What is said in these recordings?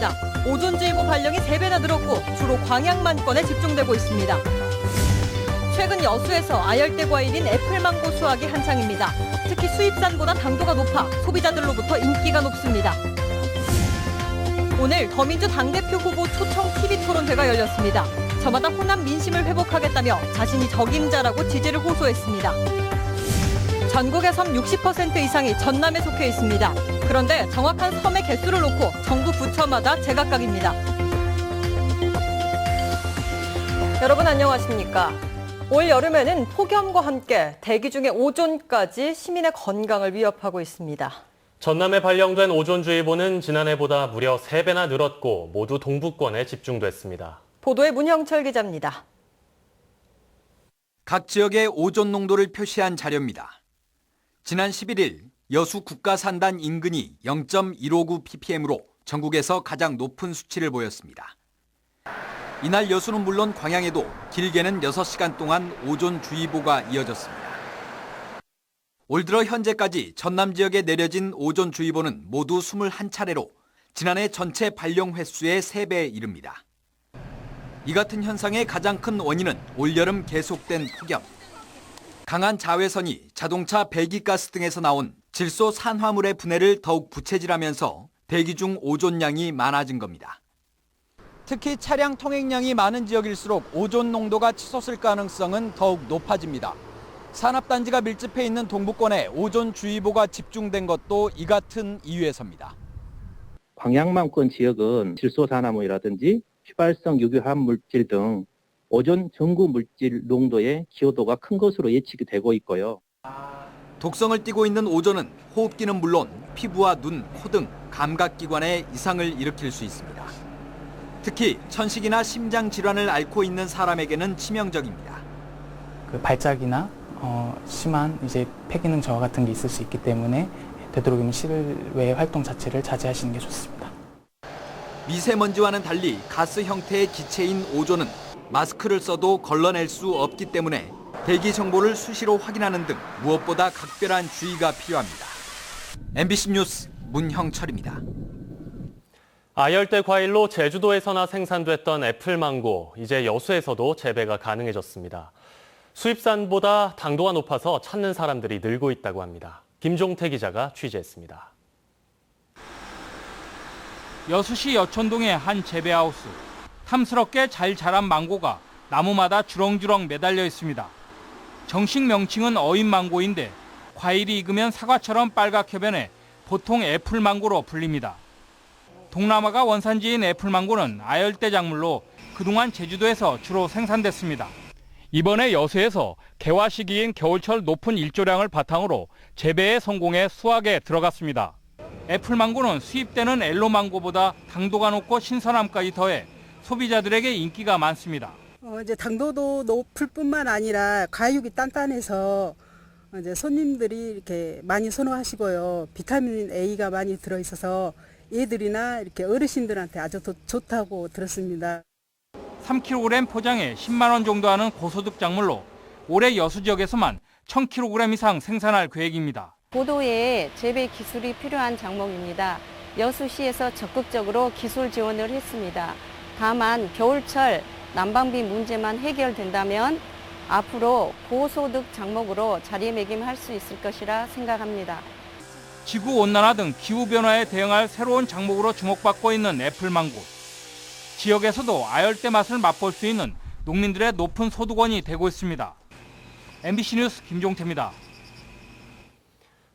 있습니다. 오존주의보 발령이 3배나 늘었고 주로 광양만권에 집중되고 있습니다. 최근 여수에서 아열대 과일인 애플망고 수확이 한창입니다. 특히 수입산보다 당도가 높아 소비자들로부터 인기가 높습니다. 오늘 더민주 당대표 후보 초청 TV토론회가 열렸습니다. 저마다 호남 민심을 회복하겠다며 자신이 적임자라고 지지를 호소했습니다. 전국의 섬 60% 이상이 전남에 속해 있습니다. 그런데 정확한 섬의 개수를 놓고 정부 부처마다 제각각입니다. 여러분 안녕하십니까? 올 여름에는 폭염과 함께 대기 중에 오존까지 시민의 건강을 위협하고 있습니다. 전남에 발령된 오존주의보는 지난해보다 무려 3배나 늘었고 모두 동부권에 집중됐습니다. 보도에 문형철 기자입니다. 각 지역의 오존 농도를 표시한 자료입니다. 지난 11일 여수 국가산단 인근이 0.159ppm으로 전국에서 가장 높은 수치를 보였습니다. 이날 여수는 물론 광양에도 길게는 6시간 동안 오존주의보가 이어졌습니다. 올 들어 현재까지 전남 지역에 내려진 오존주의보는 모두 21차례로 지난해 전체 발령 횟수의 3배에 이릅니다. 이 같은 현상의 가장 큰 원인은 올여름 계속된 폭염. 강한 자외선이 자동차 배기가스 등에서 나온 질소 산화물의 분해를 더욱 부채질하면서 대기 중 오존량이 많아진 겁니다. 특히 차량 통행량이 많은 지역일수록 오존 농도가 치솟을 가능성은 더욱 높아집니다. 산업단지가 밀집해 있는 동부권에 오존주의보가 집중된 것도 이 같은 이유에서입니다. 광양만권 지역은 질소산화물이라든지 휘발성 유기화합 물질 등 오존 전구 물질 농도의 기여도가 큰 것으로 예측이 되고 있고요. 독성을 띠고 있는 오존은 호흡기는 물론 피부와 눈, 코 등 감각기관에 이상을 일으킬 수 있습니다. 특히 천식이나 심장 질환을 앓고 있는 사람에게는 치명적입니다. 발작이나 심한 폐기능 저하 같은 게 있을 수 있기 때문에 되도록이면 실외 활동 자체를 자제하시는 게 좋습니다. 미세먼지와는 달리 가스 형태의 기체인 오존은 마스크를 써도 걸러낼 수 없기 때문에 대기 정보를 수시로 확인하는 등 무엇보다 각별한 주의가 필요합니다. MBC 뉴스 문형철입니다. 아열대 과일로 제주도에서나 생산됐던 애플망고, 이제 여수에서도 재배가 가능해졌습니다. 수입산보다 당도가 높아서 찾는 사람들이 늘고 있다고 합니다. 김종태 기자가 취재했습니다. 여수시 여천동의 한 재배하우스. 탐스럽게 잘 자란 망고가 나무마다 주렁주렁 매달려 있습니다. 정식 명칭은 어인망고인데 과일이 익으면 사과처럼 빨갛게 변해 보통 애플망고로 불립니다. 동남아가 원산지인 애플망고는 아열대 작물로 그동안 제주도에서 주로 생산됐습니다. 이번에 여수에서 개화 시기인 겨울철 높은 일조량을 바탕으로 재배에 성공해 수확에 들어갔습니다. 애플망고는 수입되는 엘로망고보다 당도가 높고 신선함까지 더해 소비자들에게 인기가 많습니다. 이제 당도도 높을 뿐만 아니라 과육이 단단해서 이제 손님들이 이렇게 많이 선호하시고요. 비타민 A가 많이 들어있어서 애들이나 이렇게 어르신들한테 아주 좋다고 들었습니다. 3kg 포장에 10만 원 정도 하는 고소득 작물로 올해 여수 지역에서만 1000kg 이상 생산할 계획입니다. 고도의 재배 기술이 필요한 작목입니다. 여수시에서 적극적으로 기술 지원을 했습니다. 다만 겨울철 난방비 문제만 해결된다면 앞으로 고소득 작목으로 자리매김할 수 있을 것이라 생각합니다. 지구온난화 등 기후변화에 대응할 새로운 작목으로 주목받고 있는 애플망고. 지역에서도 아열대 맛을 맛볼 수 있는 농민들의 높은 소득원이 되고 있습니다. MBC 뉴스 김종태입니다.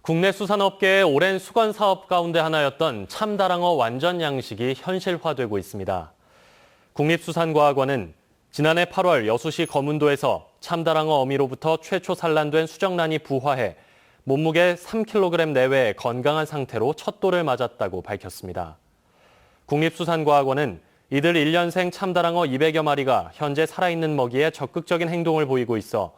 국내 수산업계의 오랜 수건 사업 가운데 하나였던 참다랑어 완전 양식이 현실화되고 있습니다. 국립수산과학원은 지난해 8월 여수시 거문도에서 참다랑어 어미로부터 최초 산란된 수정란이 부화해 몸무게 3kg 내외의 건강한 상태로 첫 돌을 맞았다고 밝혔습니다. 국립수산과학원은 이들 1년생 참다랑어 200여 마리가 현재 살아있는 먹이에 적극적인 행동을 보이고 있어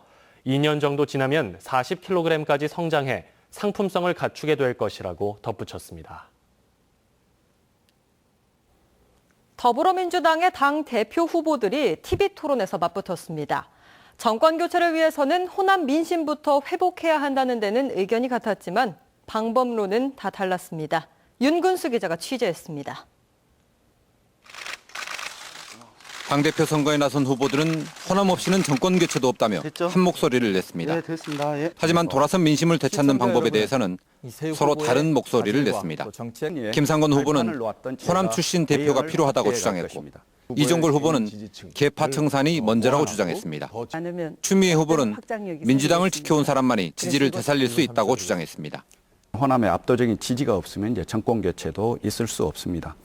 2년 정도 지나면 40kg까지 성장해 상품성을 갖추게 될 것이라고 덧붙였습니다. 더불어민주당의 당 대표 후보들이 TV토론에서 맞붙었습니다. 정권 교체를 위해서는 호남 민심부터 회복해야 한다는 데는 의견이 같았지만 방법론은 다 달랐습니다. 윤근수 기자가 취재했습니다. 당대표 선거에 나선 후보들은 호남 없이는 정권 교체도 없다며 한 목소리를 냈습니다. 네, 됐습니다. 예. 하지만 돌아선 민심을 되찾는 방법에 대해서는 서로 다른 목소리를 냈습니다. 김상곤 후보는 호남 출신 대표가 필요하다고 주장했고 이종걸 후보는 계파 청산이 먼저라고 주장했습니다. 추미애 후보는 민주당을 지켜온 사람만이 지지를 되살릴 수 있다고 주장했습니다. 호남의 압도적인 지지가 없으면 이제 정권 교체도 있을 수 없습니다.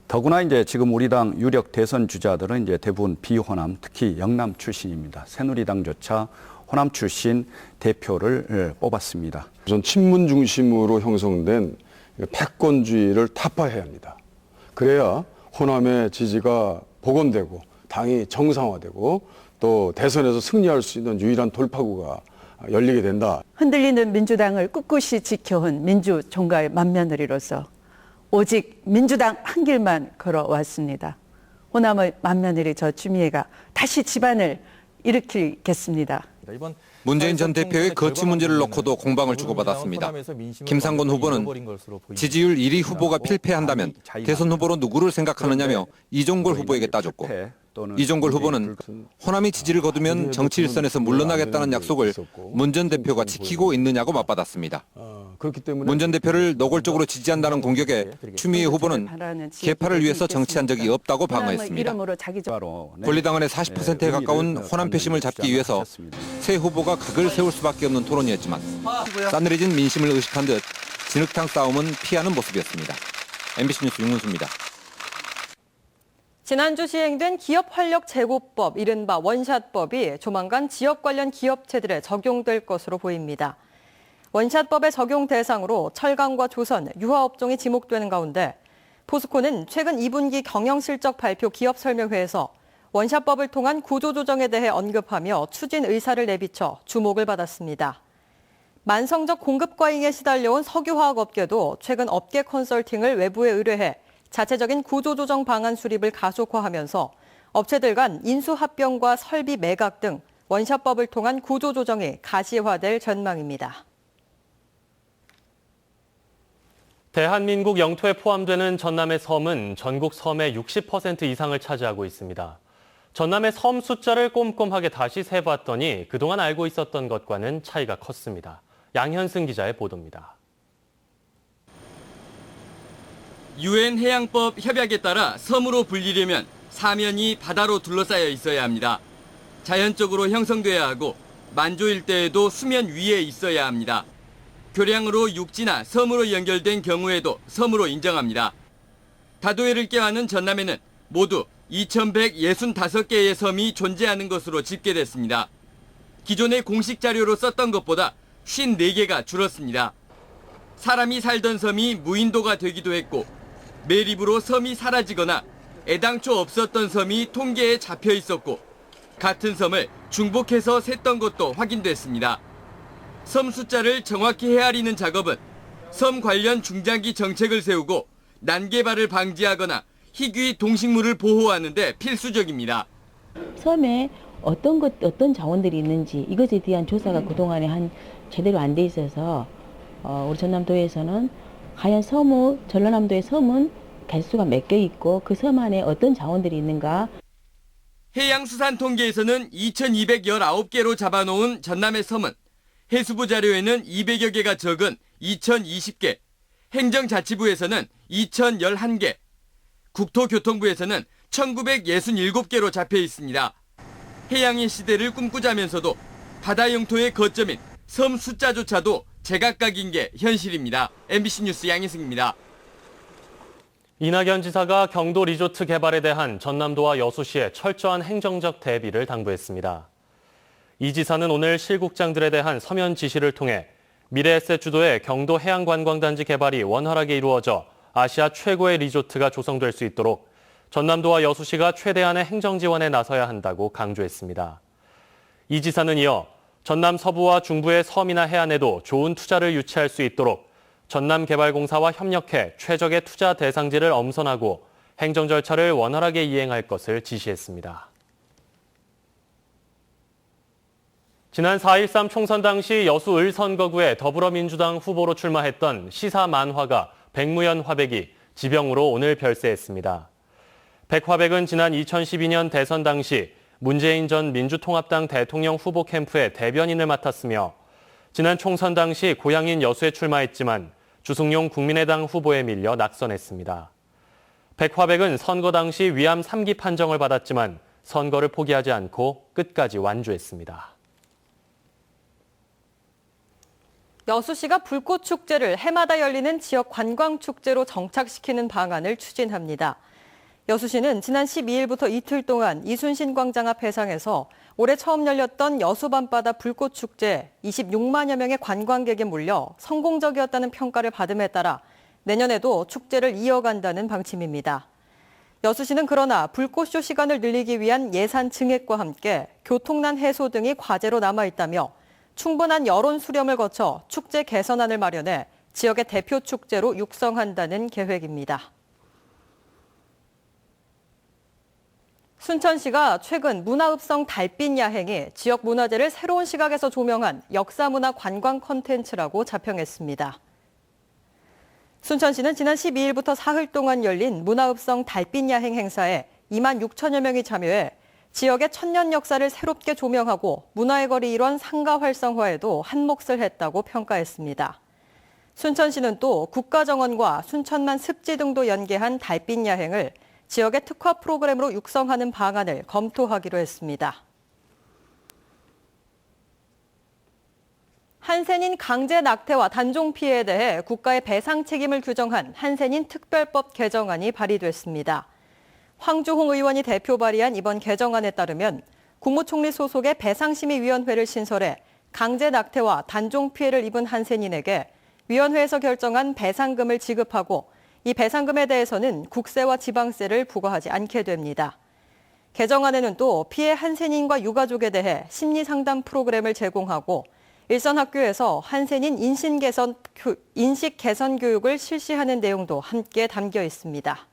더구나 이제 지금 우리 당 유력 대선 주자들은 이제 대부분 비호남, 특히 영남 출신입니다. 새누리당조차 호남 출신 대표를 뽑았습니다. 우선 친문 중심으로 형성된 패권주의를 타파해야 합니다. 그래야 호남의 지지가 복원되고 당이 정상화되고 또 대선에서 승리할 수 있는 유일한 돌파구가 열리게 된다. 흔들리는 민주당을 꿋꿋이 지켜온 민주 총괄 맏며느리로서 오직 민주당 한 길만 걸어왔습니다. 호남의 맏며느리 저 추미애가 다시 집안을 일으키겠습니다. 문재인 전 대표의 거취 문제를 놓고도 공방을 주고받았습니다. 김상곤 후보는 지지율 1위 후보가 필패한다면 대선 후보로 누구를 생각하느냐며 이종걸 후보에게 따졌고 이종걸 후보는 호남이 지지를 거두면 정치 일선에서 물러나겠다는 약속을 문 전 대표가 지키고 있느냐고 맞받았습니다. 문 전 대표를 노골적으로 지지한다는 공격에 추미애 후보는 계파를 위해서 정치한 적이 없다고 방어했습니다. 권리당원의 40%에 가까운 호남 표심을 잡기 위해서 새 후보가 각을 세울 수밖에 없는 토론이었지만 싸늘해진 민심을 의식한 듯 진흙탕 싸움은 피하는 모습이었습니다. MBC 뉴스 윤문수입니다. 지난주 시행된 기업활력제고법, 이른바 원샷법이 조만간 지역 관련 기업체들에 적용될 것으로 보입니다. 원샷법의 적용 대상으로 철강과 조선, 유화업종이 지목되는 가운데 포스코는 최근 2분기 경영실적 발표 기업 설명회에서 원샷법을 통한 구조조정에 대해 언급하며 추진 의사를 내비쳐 주목을 받았습니다. 만성적 공급 과잉에 시달려온 석유화학업계도 최근 업계 컨설팅을 외부에 의뢰해 자체적인 구조조정 방안 수립을 가속화하면서 업체들 간 인수합병과 설비 매각 등 원샷법을 통한 구조조정이 가시화될 전망입니다. 대한민국 영토에 포함되는 전남의 섬은 전국 섬의 60% 이상을 차지하고 있습니다. 전남의 섬 숫자를 꼼꼼하게 다시 세봤더니 그동안 알고 있었던 것과는 차이가 컸습니다. 양현승 기자의 보도입니다. UN 해양법 협약에 따라 섬으로 불리려면 사면이 바다로 둘러싸여 있어야 합니다. 자연적으로 형성돼야 하고 만조 일대에도 수면 위에 있어야 합니다. 교량으로 육지나 섬으로 연결된 경우에도 섬으로 인정합니다. 다도해를 껴안은 전남에는 모두 2,165개의 섬이 존재하는 것으로 집계됐습니다. 기존의 공식 자료로 썼던 것보다 54개가 줄었습니다. 사람이 살던 섬이 무인도가 되기도 했고 매립으로 섬이 사라지거나 애당초 없었던 섬이 통계에 잡혀 있었고 같은 섬을 중복해서 셌던 것도 확인됐습니다. 섬 숫자를 정확히 헤아리는 작업은 섬 관련 중장기 정책을 세우고 난개발을 방지하거나 희귀 동식물을 보호하는 데 필수적입니다. 섬에 어떤 자원들이 있는지 이것에 대한 조사가 그동안에 제대로 안 돼 있어서 우리 전남도에서는 과연 전라남도의 섬은 개수가 몇 개 있고 그 섬 안에 어떤 자원들이 있는가. 해양수산통계에서는 2,219개로 잡아놓은 전남의 섬은 해수부 자료에는 200여 개가 적은 2,020개, 행정자치부에서는 2,011개, 국토교통부에서는 1,967개로 잡혀 있습니다. 해양의 시대를 꿈꾸자면서도 바다 영토의 거점인 섬 숫자조차도 제각각인 게 현실입니다. MBC 뉴스 양희승입니다. 이낙연 지사가 경도 리조트 개발에 대한 전남도와 여수시의 철저한 행정적 대비를 당부했습니다. 이 지사는 오늘 실국장들에 대한 서면 지시를 통해 미래에셋 주도의 경도 해양관광단지 개발이 원활하게 이루어져 아시아 최고의 리조트가 조성될 수 있도록 전남도와 여수시가 최대한의 행정 지원에 나서야 한다고 강조했습니다. 이 지사는 이어 전남 서부와 중부의 섬이나 해안에도 좋은 투자를 유치할 수 있도록 전남개발공사와 협력해 최적의 투자 대상지를 엄선하고 행정 절차를 원활하게 이행할 것을 지시했습니다. 지난 4.13 총선 당시 여수 을선거구에 더불어민주당 후보로 출마했던 시사 만화가 백무연 화백이 지병으로 오늘 별세했습니다. 백화백은 지난 2012년 대선 당시 문재인 전 민주통합당 대통령 후보 캠프의 대변인을 맡았으며 지난 총선 당시 고향인 여수에 출마했지만 주승용 국민의당 후보에 밀려 낙선했습니다. 백화백은 선거 당시 위암 3기 판정을 받았지만 선거를 포기하지 않고 끝까지 완주했습니다. 여수시가 불꽃축제를 해마다 열리는 지역 관광축제로 정착시키는 방안을 추진합니다. 여수시는 지난 12일부터 이틀 동안 이순신 광장 앞 해상에서 올해 처음 열렸던 여수 밤바다 불꽃축제 26만여 명의 관광객이 몰려 성공적이었다는 평가를 받음에 따라 내년에도 축제를 이어간다는 방침입니다. 여수시는 그러나 불꽃쇼 시간을 늘리기 위한 예산 증액과 함께 교통난 해소 등이 과제로 남아있다며 충분한 여론 수렴을 거쳐 축제 개선안을 마련해 지역의 대표 축제로 육성한다는 계획입니다. 순천시가 최근 문화읍성 달빛 야행이 지역 문화재를 새로운 시각에서 조명한 역사문화 관광 콘텐츠라고 자평했습니다. 순천시는 지난 12일부터 사흘 동안 열린 문화읍성 달빛 야행 행사에 2만 6천여 명이 참여해 지역의 천년 역사를 새롭게 조명하고 문화의 거리 일원 상가 활성화에도 한몫을 했다고 평가했습니다. 순천시는 또 국가정원과 순천만 습지 등도 연계한 달빛 야행을 지역의 특화 프로그램으로 육성하는 방안을 검토하기로 했습니다. 한센인 강제 낙태와 단종 피해에 대해 국가의 배상 책임을 규정한 한센인 특별법 개정안이 발의됐습니다. 황주홍 의원이 대표 발의한 이번 개정안에 따르면 국무총리 소속의 배상심의위원회를 신설해 강제 낙태와 단종 피해를 입은 한센인에게 위원회에서 결정한 배상금을 지급하고 이 배상금에 대해서는 국세와 지방세를 부과하지 않게 됩니다. 개정안에는 또 피해 한센인과 유가족에 대해 심리상담 프로그램을 제공하고 일선 학교에서 한센인 인식 개선 교육을 실시하는 내용도 함께 담겨 있습니다.